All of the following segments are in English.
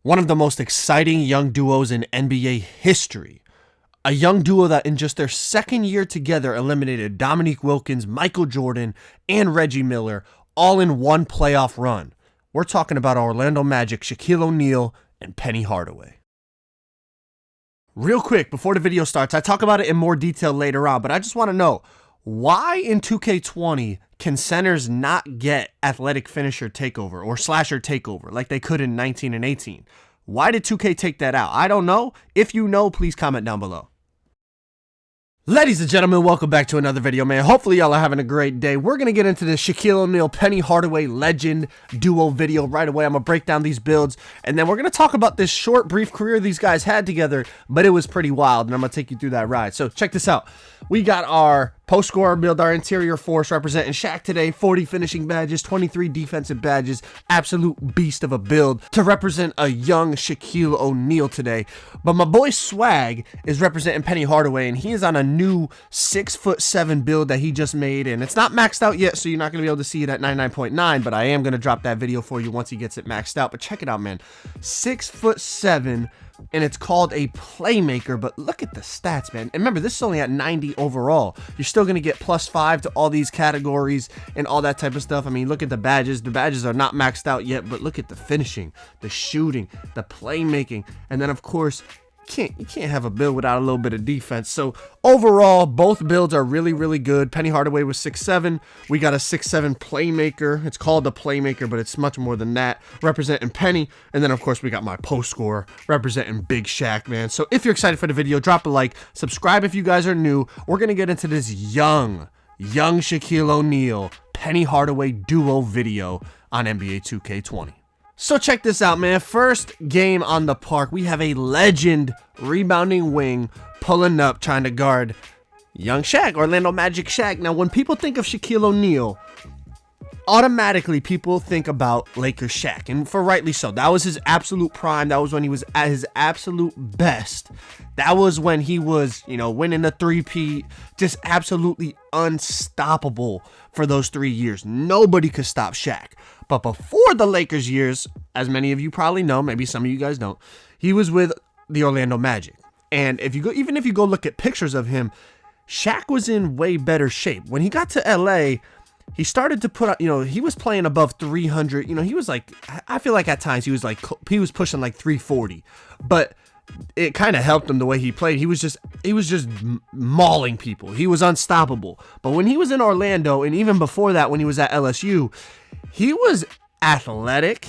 One of the most exciting young duos in NBA history. A young duo that in just their second year together eliminated Dominique Wilkins, Michael Jordan, and Reggie Miller, all in one playoff run. We're talking about Orlando Magic, Shaquille O'Neal, and Penny Hardaway. Real quick, before the video starts, I talk about it in more detail later on, but I just want to know, why in 2K20 can centers not get athletic finisher takeover or slasher takeover like they could in 19 and 18? Why did 2K take that out? I don't know. If you know, please comment down below. Ladies and gentlemen, welcome back to another video, man. Hopefully y'all are having a great day. We're going to get into this Shaquille O'Neal, Penny Hardaway legend duo video right away. I'm going to break down these builds, and then we're going to talk about this short, brief career these guys had together, but it was pretty wild, and I'm going to take you through that ride. So check this out. We got our post scorer build, our interior force representing Shaq today, 40 finishing badges, 23 defensive badges, absolute beast of a build to represent a young Shaquille O'Neal today. But my boy Swag is representing Penny Hardaway, and he is on a new 6'7" build that he just made, and it's not maxed out yet, so you're not going to be able to see it at 99.9, but I am going to drop that video for you once he gets it maxed out. But check it out, man. 6'7", and it's called a playmaker, but look at the stats, man. And remember, this is only at 90 overall. You're still going to get +5 to all these categories and all that type of stuff. I mean, look at the badges. The badges are not maxed out yet, but look at the finishing, the shooting, the playmaking, and then, of course, you can't have a build without a little bit of defense. So overall, both builds are really good. Penny Hardaway was 6'7". We got a 6'7" playmaker. It's called the playmaker, but it's much more than that, representing Penny. And then, of course, we got my post scorer representing Big Shaq, man. So if you're excited for the video, drop a like, subscribe if you guys are new. We're gonna get into this young Shaquille O'Neal, Penny Hardaway duo video on NBA 2K20. So check this out, man. First game on the park, we have a legend rebounding wing pulling up, trying to guard young Shaq, Orlando Magic Shaq. Now, when people think of Shaquille O'Neal, automatically people think about Lakers Shaq, and for rightly so. That was his absolute prime. That was when he was at his absolute best. That was when he was, winning the three-peat, just absolutely unstoppable for those 3 years. Nobody could stop Shaq. But before the Lakers years, as many of you probably know, maybe some of you guys don't, he was with the Orlando Magic. And even if you go look at pictures of him, Shaq was in way better shape. When he got to LA, he started to put out, he was playing above 300. He was like, I feel like at times he was pushing like 340. But it kind of helped him the way he played. He was just mauling people. He was unstoppable. But when he was in Orlando, and even before that when he was at LSU, he was athletic.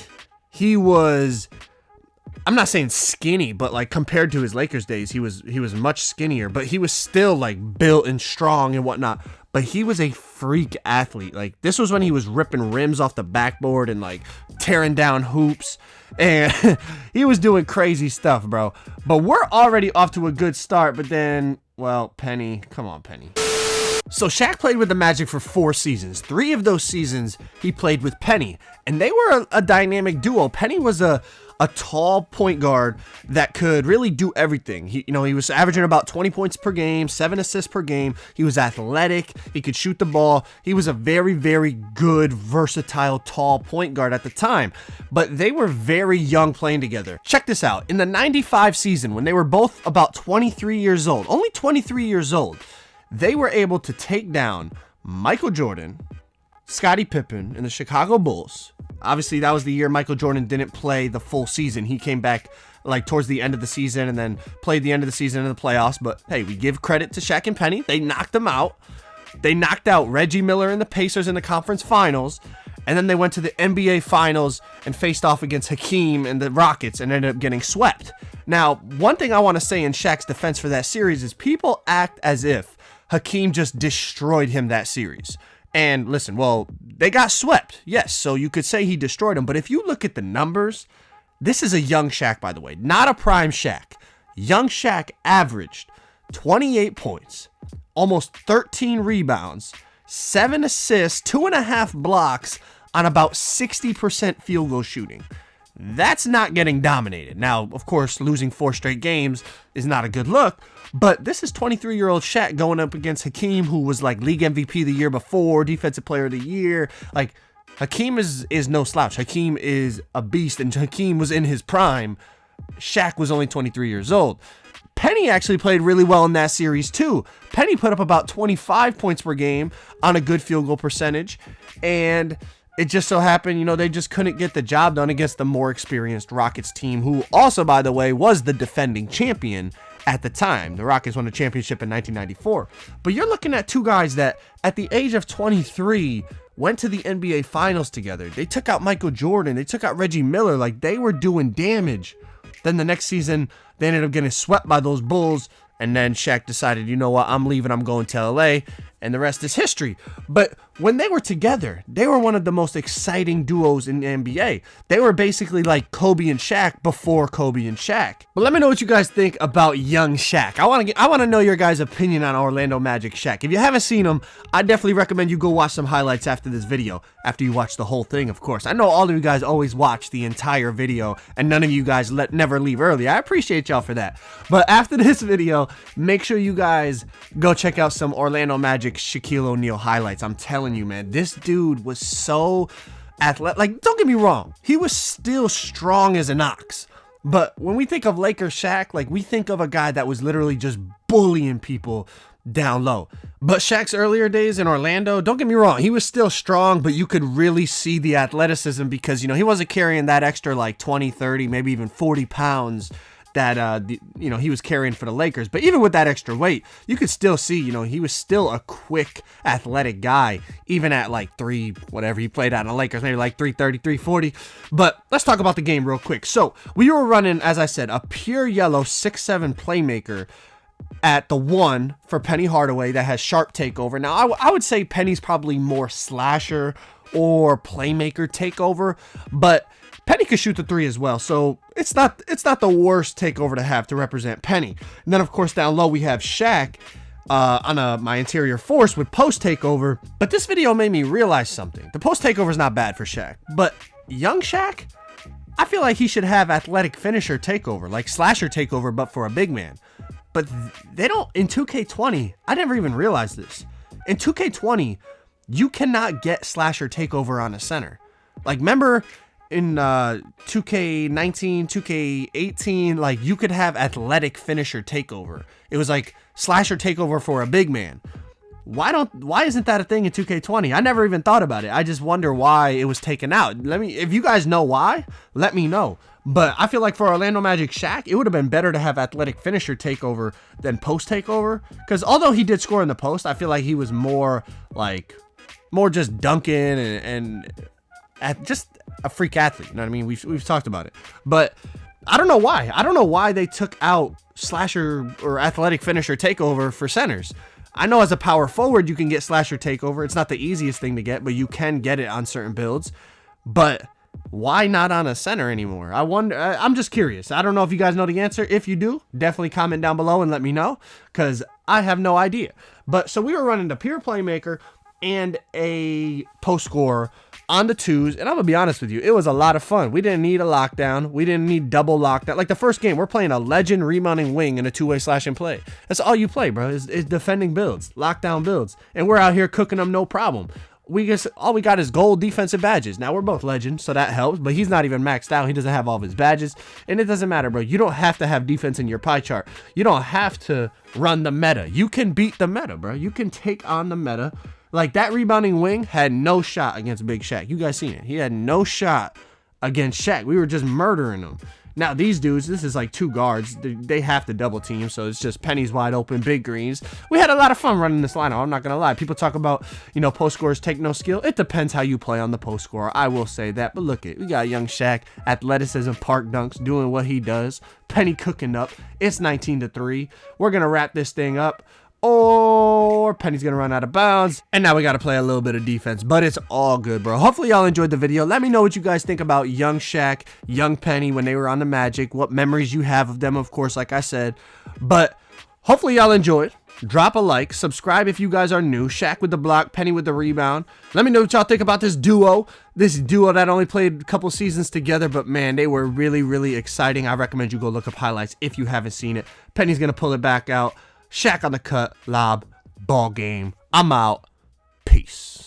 He was, I'm not saying skinny, but like compared to his Lakers days, he was much skinnier, but he was still like built and strong and whatnot. But he was a freak athlete. Like, this was when he was ripping rims off the backboard and like tearing down hoops, and he was doing crazy stuff, bro. But we're already off to a good start. But then, well, Penny, come on, Penny. So Shaq played with the Magic for 4 seasons. 3 of those seasons he played with Penny, and they were a dynamic duo. Penny was a tall point guard that could really do everything. He was averaging about 20 points per game, 7 assists per game. He was athletic. He could shoot the ball. He was a very good, versatile, tall point guard at the time. But they were very young playing together. Check this out. In the 95 season, when they were both about 23 years old, only 23 years old, they were able to take down Michael Jordan, Scottie Pippen, and the Chicago Bulls. Obviously, that was the year Michael Jordan didn't play the full season. He came back like towards the end of the season and then played the end of the season in the playoffs. But hey, we give credit to Shaq and Penny. They knocked them out. They knocked out Reggie Miller and the Pacers in the conference finals. And then they went to the NBA finals and faced off against Hakeem and the Rockets and ended up getting swept. Now, one thing I want to say in Shaq's defense for that series is people act as if Hakeem just destroyed him that series. And listen, well, they got swept, yes, so you could say he destroyed them. But if you look at the numbers, this is a young Shaq, by the way, not a prime Shaq. Young Shaq averaged 28 points, almost 13 rebounds, 7 assists, 2.5 blocks on about 60% field goal shooting. That's not getting dominated. Now, of course, losing 4 straight games is not a good look, but this is 23-year-old Shaq going up against Hakeem, who was like league MVP the year before, defensive player of the year. Like, Hakeem is no slouch. Hakeem is a beast, and Hakeem was in his prime. Shaq was only 23 years old. Penny actually played really well in that series too. Penny put up about 25 points per game on a good field goal percentage, and it just so happened, you know, they just couldn't get the job done against the more experienced Rockets team, who also, by the way, was the defending champion at the time. The Rockets won the championship in 1994. But you're looking at two guys that, at the age of 23, went to the NBA Finals together. They took out Michael Jordan. They took out Reggie Miller. Like, they were doing damage. Then the next season, they ended up getting swept by those Bulls. And then Shaq decided, you know what, I'm leaving, I'm going to LA. And the rest is history. But when they were together, they were one of the most exciting duos in the NBA. They were basically like Kobe and Shaq before Kobe and Shaq. But let me know what you guys think about young Shaq. I want to know your guys' opinion on Orlando Magic Shaq. If you haven't seen him, I definitely recommend you go watch some highlights after this video. After you watch the whole thing, of course. I know all of you guys always watch the entire video, and none of you guys never leave early. I appreciate y'all for that. But after this video, make sure you guys go check out some Orlando Magic Shaquille O'Neal highlights. I'm telling you, man, this dude was so athletic. Like, don't get me wrong, he was still strong as an ox. But when we think of Lakers Shaq, like, we think of a guy that was literally just bullying people down low. But Shaq's earlier days in Orlando, don't get me wrong, he was still strong, but you could really see the athleticism because, you know, he wasn't carrying that extra like 20, 30, maybe even 40 pounds that you know, he was carrying for the Lakers. But even with that extra weight, you could still see, you know, he was still a quick, athletic guy, even at like whatever he played at in the Lakers, maybe like 330, 340. But let's talk about the game real quick. So we were running, as I said, a pure yellow 6'7" playmaker at the 1 for Penny Hardaway that has sharp takeover. Now, I would say Penny's probably more slasher or playmaker takeover, but Penny could shoot the 3 as well, so it's not the worst takeover to have to represent Penny. And then, of course, down low we have Shaq on my interior force with post takeover. But this video made me realize something. The post takeover is not bad for Shaq, but young Shaq, I feel like he should have athletic finisher takeover, like slasher takeover, but for a big man. But they don't in 2K20. I never even realized this. In 2K20, you cannot get slasher takeover on a center. Like, remember in 2K19, 2K18, like, you could have athletic finisher takeover. It was like slasher takeover for a big man. Why isn't that a thing in 2K20? I never even thought about it. I just wonder why it was taken out. If you guys know why, let me know. But I feel like for Orlando Magic Shaq, it would have been better to have athletic finisher takeover than post takeover. Because although he did score in the post, I feel like he was more just dunking and just a freak athlete. You know what I mean? We've talked about it. But I don't know why. I don't know why they took out slasher or athletic finisher takeover for centers. I know as a power forward, you can get slasher takeover. It's not the easiest thing to get, but you can get it on certain builds. But why not on a center anymore? I wonder. I'm just curious. I don't know if you guys know the answer. If you do, definitely comment down below and let me know, because I have no idea. But so we were running the pure playmaker and a post scorer on the 2s, and I'm gonna be honest with you, it was a lot of fun. We didn't need a lockdown. We didn't need double lockdown. Like the first game, we're playing a legend rebounding wing and a 2-way slash and play. That's all you play, bro. Is defending builds, lockdown builds, and we're out here cooking them no problem. All we got is gold defensive badges. Now we're both legends, so that helps, but he's not even maxed out. He doesn't have all of his badges, and it doesn't matter, bro. You don't have to have defense in your pie chart. You don't have to run the meta. You can beat the meta, bro. You can take on the meta. Like, that rebounding wing had no shot against Big Shaq. You guys seen it. He had no shot against Shaq. We were just murdering him. Now, these dudes, this is like 2 guards. They have to double team, so it's just Penny's wide open, big greens. We had a lot of fun running this lineup. I'm not going to lie. People talk about, you know, post scorers take no skill. It depends how you play on the post scorer. I will say that. But look it. We got young Shaq, athleticism, park dunks, doing what he does. Penny cooking up. It's 19-3. We're going to wrap this thing up, or Penny's gonna run out of bounds, and now we gotta play a little bit of defense, but it's all good, bro. Hopefully y'all enjoyed the video. Let me know what you guys think about young Shaq, young Penny when they were on the Magic, what memories you have of them, of course, like I said. But hopefully y'all enjoyed. Drop a like, subscribe if you guys are new. Shaq with the block, Penny with the rebound. Let me know what y'all think about this duo that only played a couple seasons together, but man, they were really, really exciting. I recommend you go look up highlights if you haven't seen it. Penny's gonna pull it back out. Shaq on the cut, lob, ball game. I'm out. Peace.